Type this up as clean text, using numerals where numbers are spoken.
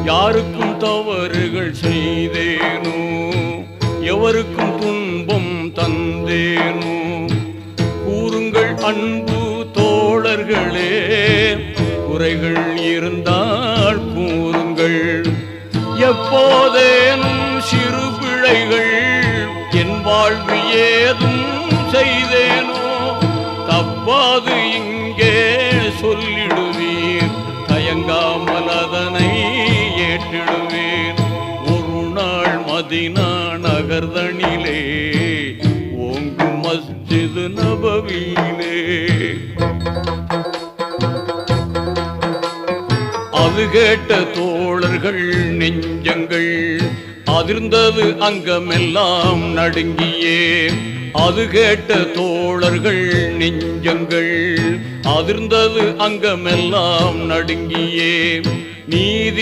யாருக்கும் தவறுகள் செய்தேனோ, எவருக்கும் துன்பம் தந்தேனோ, கூறுங்கள் அன்பு தோழர்களே, குறைகள் இருந்தால் கூறுங்கள். எப்போதேனும் சிறு பிழைகள் என் வாழ்வு ஏதும் செய்தேனோ, தப்பாது இங்கே சொல்லிடுவீர், தயங்காமல் அதனை ஏற்றிடுவீர். ஒரு நாள் மதீனா நகர்தனிலே ஓங்கு மஸ்ஜித் நபவியிலே அது கேட்ட தோழர்கள் நெஞ்சங்கள் அதிர்ந்தது, அங்கமெல்லாம் நடுங்கியே. அது கேட்ட தோழர்கள் நெஞ்சங்கள் அதிர்ந்தது, அங்கமெல்லாம் நடுங்கியே. நீதி